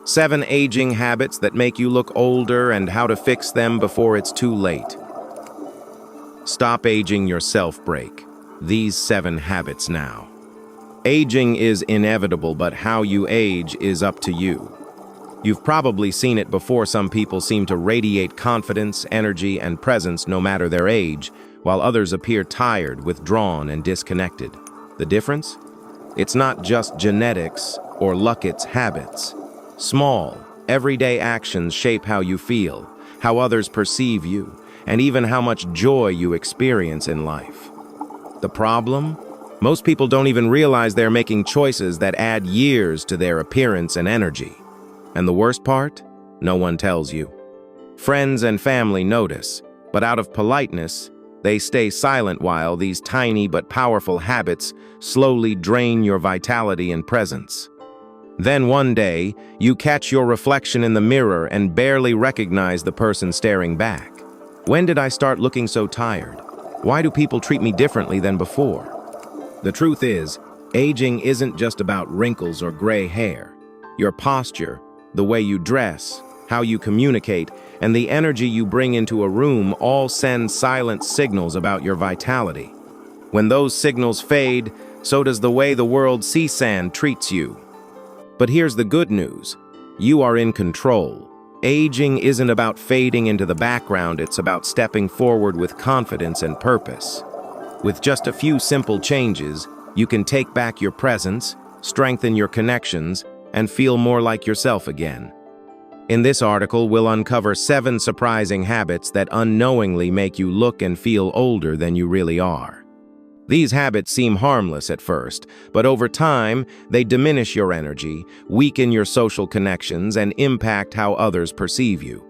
7 aging habits that make you look older and how to fix them before it's too late. Stop aging yourself break. These 7 habits now. Aging is inevitable, but how you age is up to you. You've probably seen it before. Some people seem to radiate confidence, energy, and presence no matter their age, while others appear tired, withdrawn, and disconnected. The difference? It's not just genetics or luck, it's habits. Small, everyday actions shape how you feel, how others perceive you, and even how much joy you experience in life. The problem? Most people don't even realize they're making choices that add years to their appearance and energy. And the worst part? No one tells you. Friends and family notice, but out of politeness, they stay silent while these tiny but powerful habits slowly drain your vitality and presence. Then one day, you catch your reflection in the mirror and barely recognize the person staring back. When did I start looking so tired? Why do people treat me differently than before? The truth is, aging isn't just about wrinkles or gray hair. Your posture, the way you dress, how you communicate, and the energy you bring into a room all send silent signals about your vitality. When those signals fade, so does the way the world sees and treats you. But here's the good news. You are in control. Aging isn't about fading into the background, it's about stepping forward with confidence and purpose. With just a few simple changes, you can take back your presence, strengthen your connections, and feel more like yourself again. In this article, we'll uncover 7 surprising habits that unknowingly make you look and feel older than you really are. These habits seem harmless at first, but over time, they diminish your energy, weaken your social connections, and impact how others perceive you.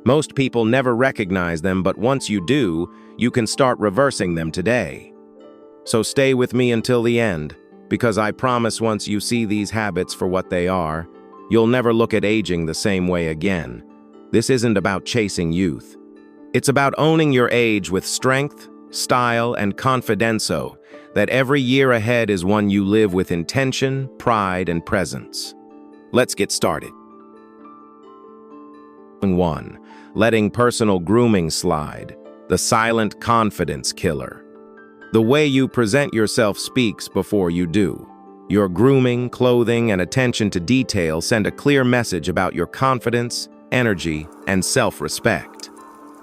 Most people never recognize them, but once you do, you can start reversing them today. So stay with me until the end, because I promise once you see these habits for what they are, you'll never look at aging the same way again. This isn't about chasing youth. It's about owning your age with strength, style, and confidence so that every year ahead is one you live with intention, pride, and presence. Let's get started. 1. Letting personal grooming slide, the silent confidence killer. The way you present yourself speaks before you do. Your grooming, clothing, and attention to detail send a clear message about your confidence, energy, and self-respect.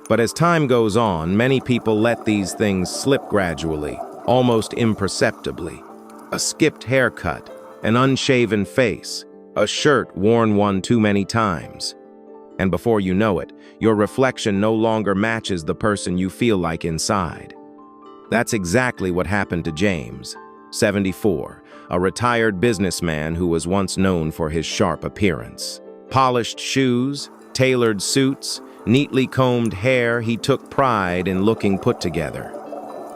But as time goes on, many people let these things slip gradually, almost imperceptibly. A skipped haircut, an unshaven face, a shirt worn one too many times. And before you know it, your reflection no longer matches the person you feel like inside. That's exactly what happened to James, 74, a retired businessman who was once known for his sharp appearance. Polished shoes, tailored suits, neatly combed hair, he took pride in looking put together.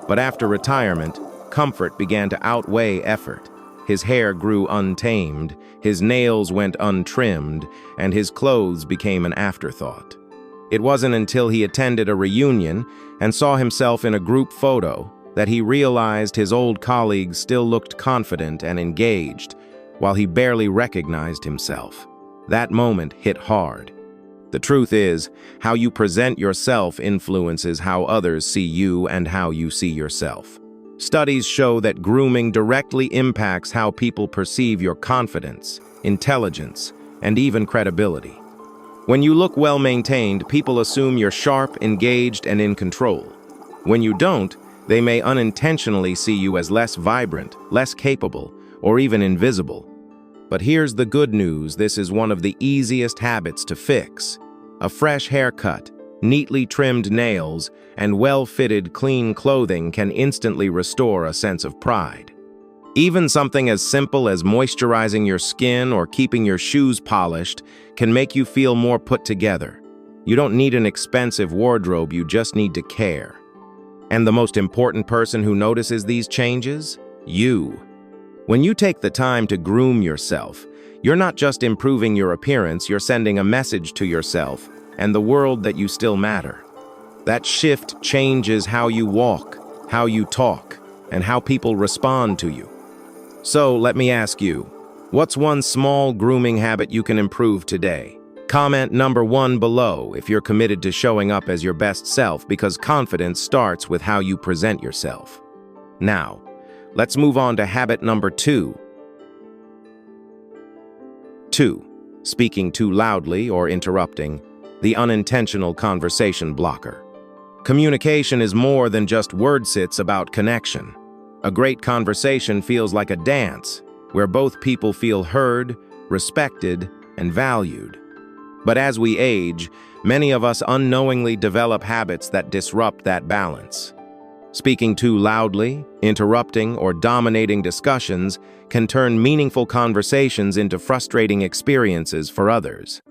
But after retirement, comfort began to outweigh effort. His hair grew untamed, his nails went untrimmed, and his clothes became an afterthought. It wasn't until he attended a reunion and saw himself in a group photo that he realized his old colleagues still looked confident and engaged, while he barely recognized himself. That moment hit hard. The truth is, how you present yourself influences how others see you and how you see yourself. Studies show that grooming directly impacts how people perceive your confidence, intelligence, and even credibility. When you look well-maintained, people assume you're sharp, engaged, and in control. When you don't, they may unintentionally see you as less vibrant, less capable, or even invisible. But here's the good news, this is one of the easiest habits to fix. A fresh haircut, neatly trimmed nails, and well-fitted, clean clothing can instantly restore a sense of pride. Even something as simple as moisturizing your skin or keeping your shoes polished can make you feel more put together. You don't need an expensive wardrobe, you just need to care. And the most important person who notices these changes? You. When you take the time to groom yourself, you're not just improving your appearance, you're sending a message to yourself and the world that you still matter. That shift changes how you walk, how you talk, and how people respond to you. So let me ask you, What's one small grooming habit you can improve today? Comment number 1 below if you're committed to showing up as your best self, because confidence starts with how you present yourself. Now, let's move on to habit number 2. 2. Speaking too loudly or interrupting, the unintentional conversation blocker. Communication is more than just wordsits about connection. A great conversation feels like a dance, where both people feel heard, respected, and valued. But as we age, many of us unknowingly develop habits that disrupt that balance. Speaking too loudly, interrupting, or dominating discussions can turn meaningful conversations into frustrating experiences for others.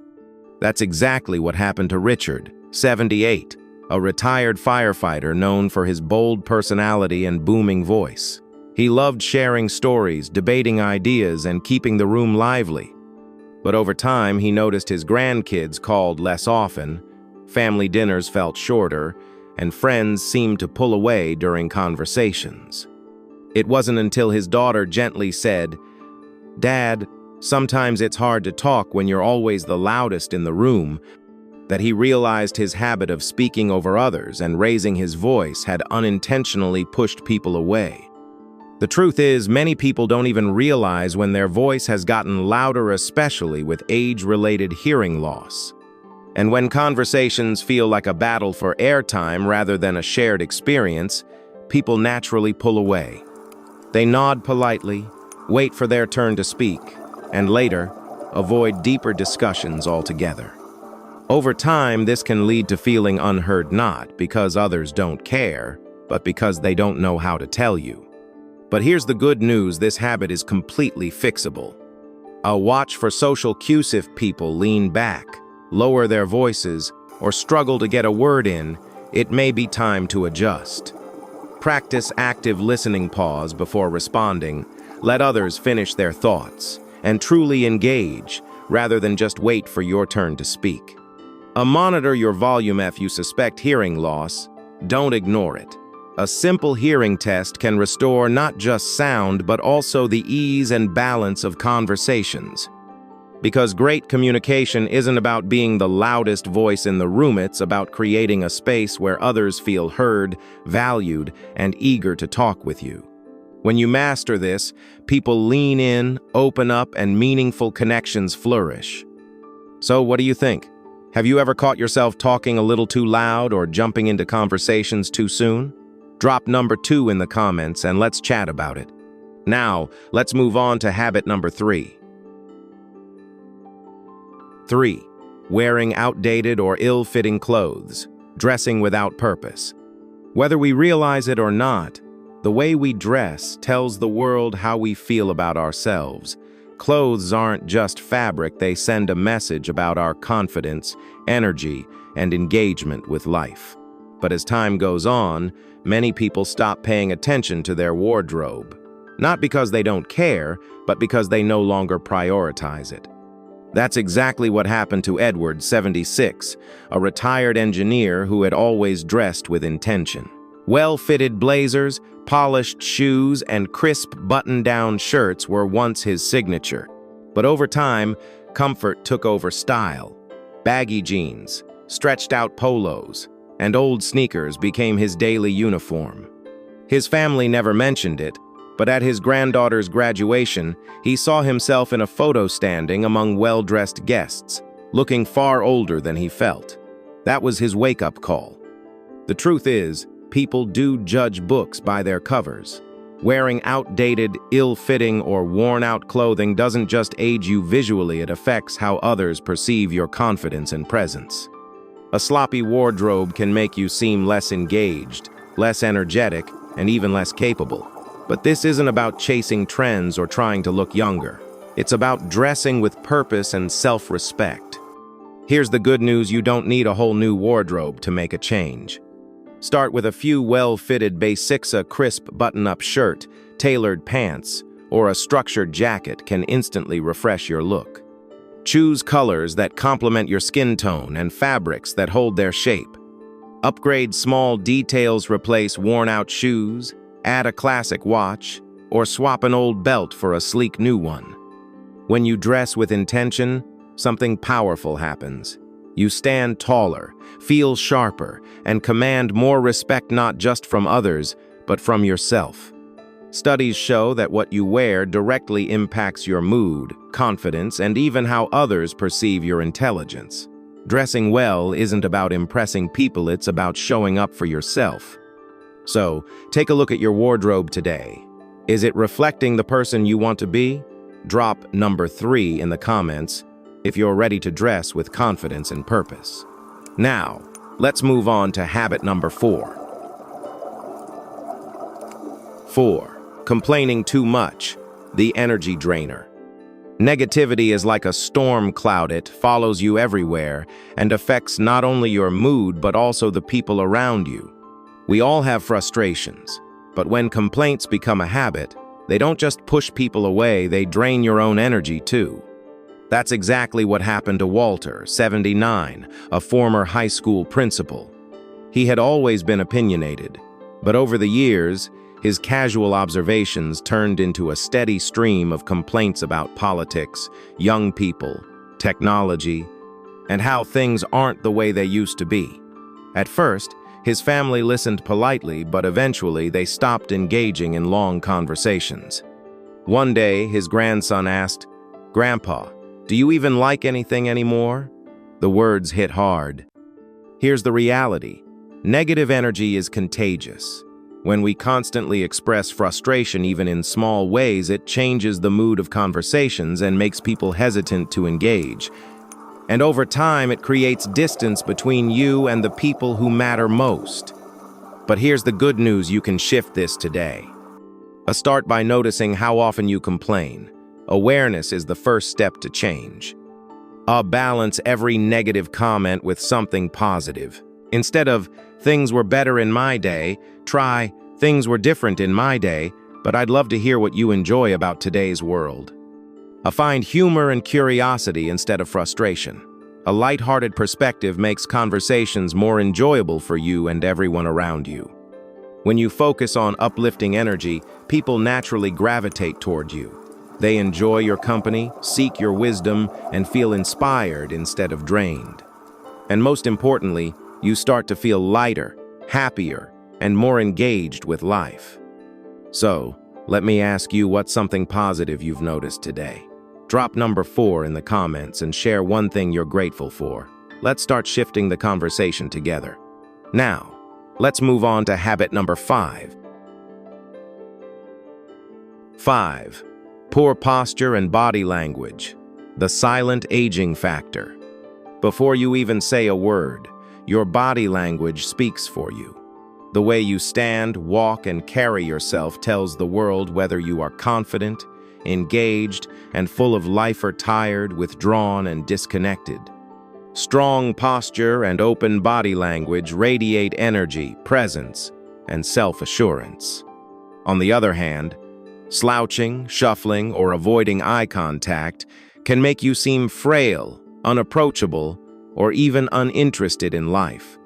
That's exactly what happened to Richard, 78, a retired firefighter known for his bold personality and booming voice. He loved sharing stories, debating ideas, and keeping the room lively. But over time, he noticed his grandkids called less often, family dinners felt shorter, and friends seemed to pull away during conversations. It wasn't until his daughter gently said, "Dad, sometimes it's hard to talk when you're always the loudest in the room," that he realized his habit of speaking over others and raising his voice had unintentionally pushed people away. The truth is, many people don't even realize when their voice has gotten louder, especially with age-related hearing loss. And when conversations feel like a battle for airtime rather than a shared experience, people naturally pull away. They nod politely, wait for their turn to speak, and later, avoid deeper discussions altogether. Over time, this can lead to feeling unheard, not because others don't care, but because they don't know how to tell you. But here's the good news: this habit is completely fixable. Watch for social cues. If people lean back, lower their voices, or struggle to get a word in, it may be time to adjust. Practice active listening. Pause before responding, let others finish their thoughts, and truly engage, rather than just wait for your turn to speak. Monitor your volume. If you suspect hearing loss, don't ignore it. A simple hearing test can restore not just sound, but also the ease and balance of conversations. Because great communication isn't about being the loudest voice in the room, it's about creating a space where others feel heard, valued, and eager to talk with you. When you master this, people lean in, open up, and meaningful connections flourish. So what do you think? Have you ever caught yourself talking a little too loud or jumping into conversations too soon? Drop number 2 in the comments and let's chat about it. Now, let's move on to habit number 3. 3. Wearing outdated or ill-fitting clothes, dressing without purpose. Whether we realize it or not, the way we dress tells the world how we feel about ourselves. Clothes aren't just fabric, they send a message about our confidence, energy, and engagement with life. But as time goes on, many people stop paying attention to their wardrobe. Not because they don't care, but because they no longer prioritize it. That's exactly what happened to Edward, 76, a retired engineer who had always dressed with intention. Well-fitted blazers, polished shoes, and crisp button-down shirts were once his signature. But over time, comfort took over style. Baggy jeans, stretched-out polos, and old sneakers became his daily uniform. His family never mentioned it, but at his granddaughter's graduation, he saw himself in a photo standing among well-dressed guests, looking far older than he felt. That was his wake-up call. The truth is, people do judge books by their covers. Wearing outdated, ill-fitting, or worn-out clothing doesn't just age you visually, it affects how others perceive your confidence and presence. A sloppy wardrobe can make you seem less engaged, less energetic, and even less capable. But this isn't about chasing trends or trying to look younger. It's about dressing with purpose and self-respect. Here's the good news: you don't need a whole new wardrobe to make a change. Start with a few well-fitted basics. A crisp button-up shirt, tailored pants, or a structured jacket can instantly refresh your look. Choose colors that complement your skin tone and fabrics that hold their shape. Upgrade small details, replace worn-out shoes, add a classic watch, or swap an old belt for a sleek new one. When you dress with intention, something powerful happens. You stand taller, feel sharper, and command more respect not just from others, but from yourself. Studies show that what you wear directly impacts your mood, confidence, and even how others perceive your intelligence. Dressing well isn't about impressing people, it's about showing up for yourself. So, take a look at your wardrobe today. Is it reflecting the person you want to be? Drop number 3 in the comments if you're ready to dress with confidence and purpose. Now, let's move on to habit number 4. 4. Complaining too much, the energy drainer. Negativity is like a storm cloud. It follows you everywhere and affects not only your mood but also the people around you. We all have frustrations, but when complaints become a habit, they don't just push people away, they drain your own energy too. That's exactly what happened to Walter, 79, a former high school principal. He had always been opinionated, but over the years, his casual observations turned into a steady stream of complaints about politics, young people, technology, and how things aren't the way they used to be. At first, his family listened politely, but eventually they stopped engaging in long conversations. One day, his grandson asked, "Grandpa, do you even like anything anymore?" The words hit hard. Here's the reality. Negative energy is contagious. When we constantly express frustration even in small ways, it changes the mood of conversations and makes people hesitant to engage. And over time, it creates distance between you and the people who matter most. But here's the good news: you can shift this today. Start by noticing how often you complain. Awareness is the first step to change. Balance every negative comment with something positive. Instead of "things were better in my day," try "things were different in my day, but I'd love to hear what you enjoy about today's world." Find humor and curiosity instead of frustration. A lighthearted perspective makes conversations more enjoyable for you and everyone around you. When you focus on uplifting energy, people naturally gravitate toward you. They enjoy your company, seek your wisdom, and feel inspired instead of drained. And most importantly, you start to feel lighter, happier, and more engaged with life. So, let me ask you, what's something positive you've noticed today? Drop number 4 in the comments and share one thing you're grateful for. Let's start shifting the conversation together. Now, let's move on to habit number 5. 5. Poor posture and body language. The silent aging factor. Before you even say a word, your body language speaks for you. The way you stand, walk, and carry yourself tells the world whether you are confident, engaged, and full of life, or tired, withdrawn, and disconnected. Strong posture and open body language radiate energy, presence, and self-assurance. On the other hand, slouching, shuffling, or avoiding eye contact can make you seem frail, unapproachable, or even uninterested in life.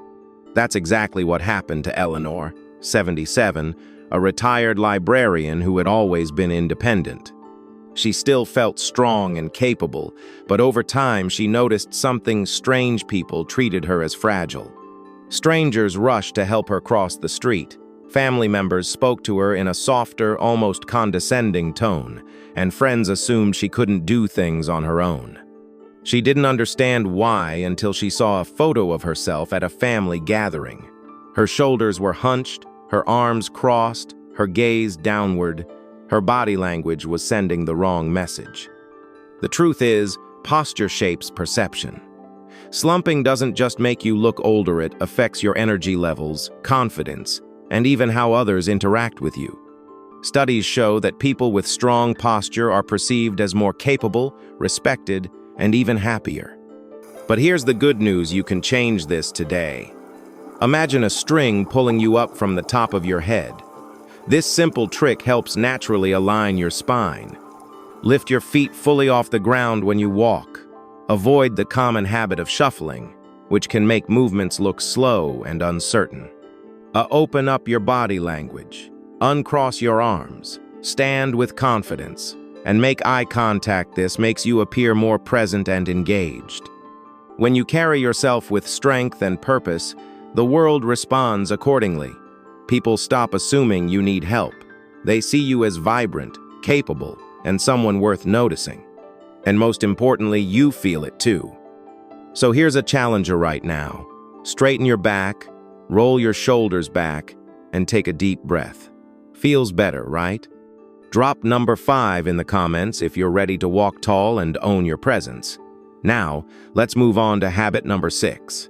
That's exactly what happened to Eleanor, 77, a retired librarian who had always been independent. She still felt strong and capable, but over time she noticed something strange: people treated her as fragile. Strangers rushed to help her cross the street. Family members spoke to her in a softer, almost condescending tone, and friends assumed she couldn't do things on her own. She didn't understand why until she saw a photo of herself at a family gathering. Her shoulders were hunched, her arms crossed, her gaze downward. Her body language was sending the wrong message. The truth is, posture shapes perception. Slumping doesn't just make you look older, it affects your energy levels, confidence, and even how others interact with you. Studies show that people with strong posture are perceived as more capable, respected, and even happier. But here's the good news: you can change this today. Imagine a string pulling you up from the top of your head. This simple trick helps naturally align your spine. Lift your feet fully off the ground when you walk. Avoid the common habit of shuffling, which can make movements look slow and uncertain. Open up your body language. Uncross your arms. Stand with confidence. and make eye contact. This makes you appear more present and engaged. When you carry yourself with strength and purpose, the world responds accordingly. People stop assuming you need help. They see you as vibrant, capable, and someone worth noticing. And most importantly, you feel it too. So here's a challenger right now. Straighten your back, roll your shoulders back, and take a deep breath. Feels better, right? Drop number 5 in the comments if you're ready to walk tall and own your presence. Now, let's move on to habit number 6.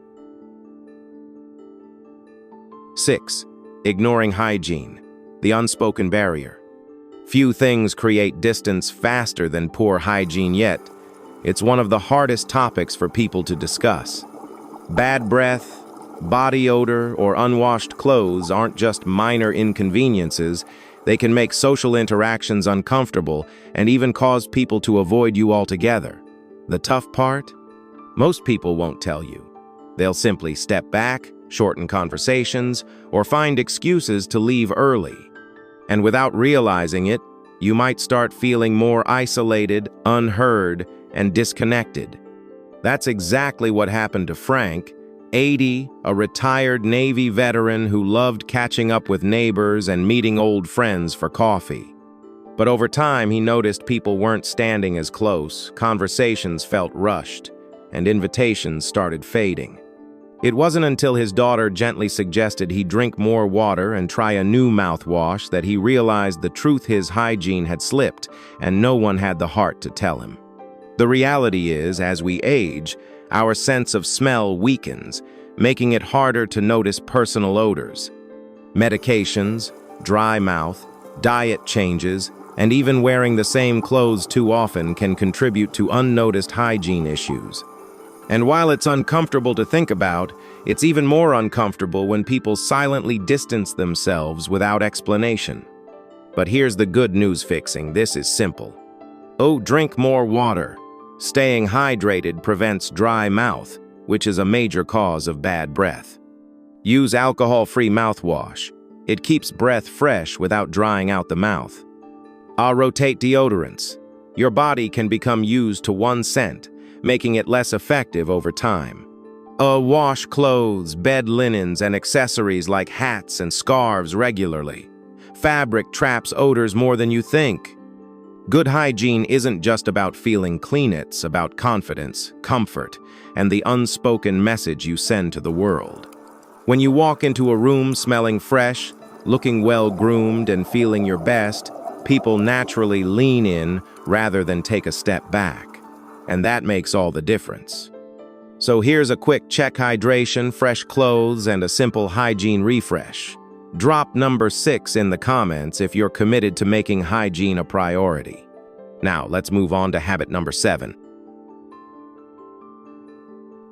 6. Ignoring hygiene, the unspoken barrier. Few things create distance faster than poor hygiene, yet it's one of the hardest topics for people to discuss. Bad breath, body odor, or unwashed clothes aren't just minor inconveniences. They can make social interactions uncomfortable and even cause people to avoid you altogether. The tough part? Most people won't tell you. They'll simply step back, shorten conversations, or find excuses to leave early. And without realizing it, you might start feeling more isolated, unheard, and disconnected. That's exactly what happened to Frank, 80, a retired Navy veteran who loved catching up with neighbors and meeting old friends for coffee. But over time, he noticed people weren't standing as close, conversations felt rushed, and invitations started fading. It wasn't until his daughter gently suggested he drink more water and try a new mouthwash that he realized the truth: his hygiene had slipped, and no one had the heart to tell him. The reality is, as we age, our sense of smell weakens, making it harder to notice personal odors. Medications, dry mouth, diet changes, and even wearing the same clothes too often can contribute to unnoticed hygiene issues. And while it's uncomfortable to think about, it's even more uncomfortable when people silently distance themselves without explanation. But here's the good news: fixing this is simple. Oh, drink more water. Staying hydrated prevents dry mouth, which is a major cause of bad breath. Use alcohol-free mouthwash. It keeps breath fresh without drying out the mouth. Rotate deodorants. Your body can become used to one scent, making it less effective over time. Wash clothes, bed linens, and accessories like hats and scarves regularly. Fabric traps odors more than you think. Good hygiene isn't just about feeling clean, it's about confidence, comfort, and the unspoken message you send to the world. When you walk into a room smelling fresh, looking well-groomed, and feeling your best, people naturally lean in rather than take a step back. And that makes all the difference. So here's a quick check: hydration, fresh clothes, and a simple hygiene refresh. Drop number 6 in the comments if you're committed to making hygiene a priority. Now, let's move on to habit number 7.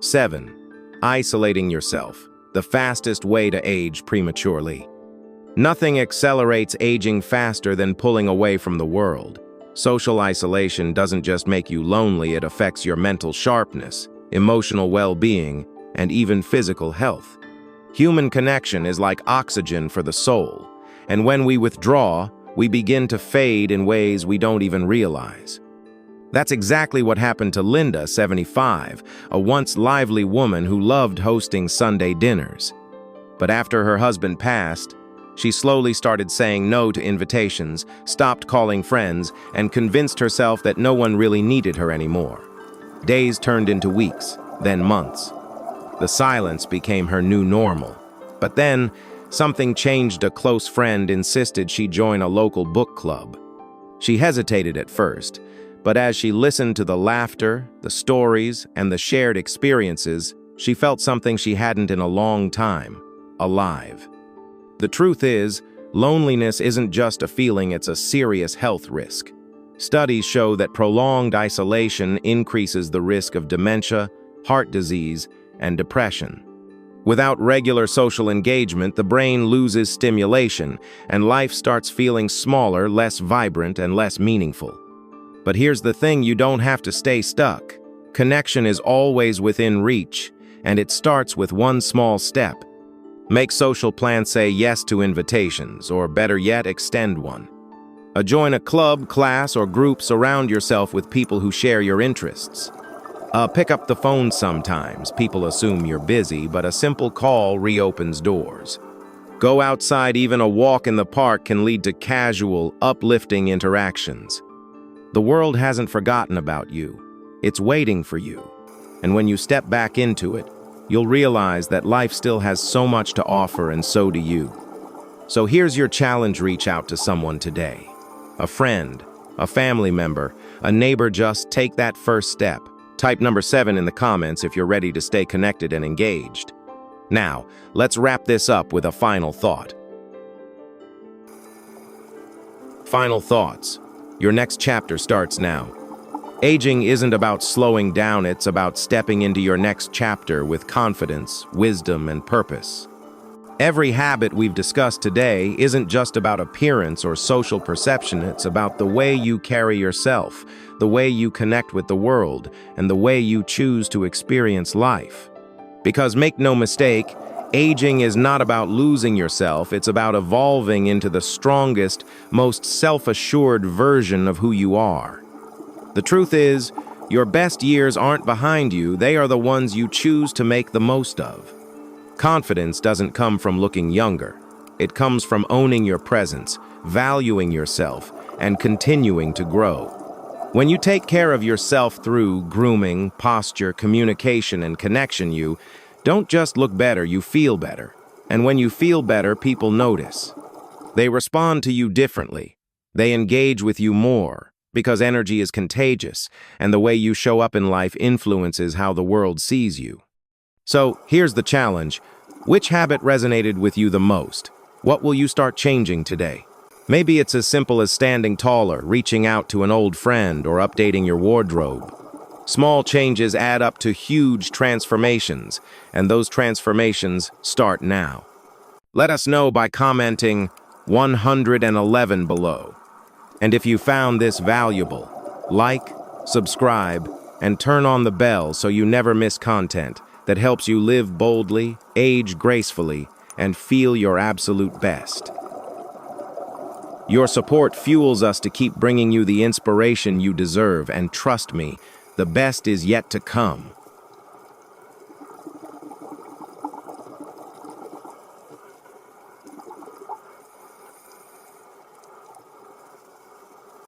7. Isolating yourself, the fastest way to age prematurely. Nothing accelerates aging faster than pulling away from the world. Social isolation doesn't just make you lonely, it affects your mental sharpness, emotional well-being, and even physical health. Human connection is like oxygen for the soul, and when we withdraw, we begin to fade in ways we don't even realize. That's exactly what happened to Linda, 75, a once lively woman who loved hosting Sunday dinners. But after her husband passed, she slowly started saying no to invitations, stopped calling friends, and convinced herself that no one really needed her anymore. Days turned into weeks, then months. The silence became her new normal. But then, something changed. A close friend insisted she join a local book club. She hesitated at first, but as she listened to the laughter, the stories, and the shared experiences, she felt something she hadn't in a long time: alive. The truth is, loneliness isn't just a feeling, it's a serious health risk. Studies show that prolonged isolation increases the risk of dementia, heart disease, and depression. Without regular social engagement, the brain loses stimulation, and life starts feeling smaller, less vibrant, and less meaningful. But here's the thing: you don't have to stay stuck. Connection is always within reach, and it starts with one small step. Make social plans, say yes to invitations, or better yet, extend one. Join a club, class, or group. Surround yourself with people who share your interests. Pick up the phone sometimes. People assume you're busy, but a simple call reopens doors. Go outside. Even a walk in the park can lead to casual, uplifting interactions. The world hasn't forgotten about you. It's waiting for you. And when you step back into it, you'll realize that life still has so much to offer, and so do you. So here's your challenge. Reach out to someone today. A friend, a family member, a neighbor. Just take that first step. Type number 7 in the comments if you're ready to stay connected and engaged. Now, let's wrap this up with a final thought. Final thoughts. Your next chapter starts now. Aging isn't about slowing down, it's about stepping into your next chapter with confidence, wisdom, and purpose. Every habit we've discussed today isn't just about appearance or social perception, it's about the way you carry yourself, the way you connect with the world, and the way you choose to experience life. Because make no mistake, aging is not about losing yourself, it's about evolving into the strongest, most self-assured version of who you are. The truth is, your best years aren't behind you, they are the ones you choose to make the most of. Confidence doesn't come from looking younger. It comes from owning your presence, valuing yourself, and continuing to grow. When you take care of yourself through grooming, posture, communication, and connection, you don't just look better, you feel better. And when you feel better, people notice. They respond to you differently. They engage with you more. Because energy is contagious, and the way you show up in life influences how the world sees you. So, here's the challenge. Which habit resonated with you the most? What will you start changing today? Maybe it's as simple as standing taller, reaching out to an old friend, or updating your wardrobe. Small changes add up to huge transformations, and those transformations start now. Let us know by commenting 111 below. And if you found this valuable, like, subscribe, and turn on the bell so you never miss content that helps you live boldly, age gracefully, and feel your absolute best. Your support fuels us to keep bringing you the inspiration you deserve, and trust me, the best is yet to come.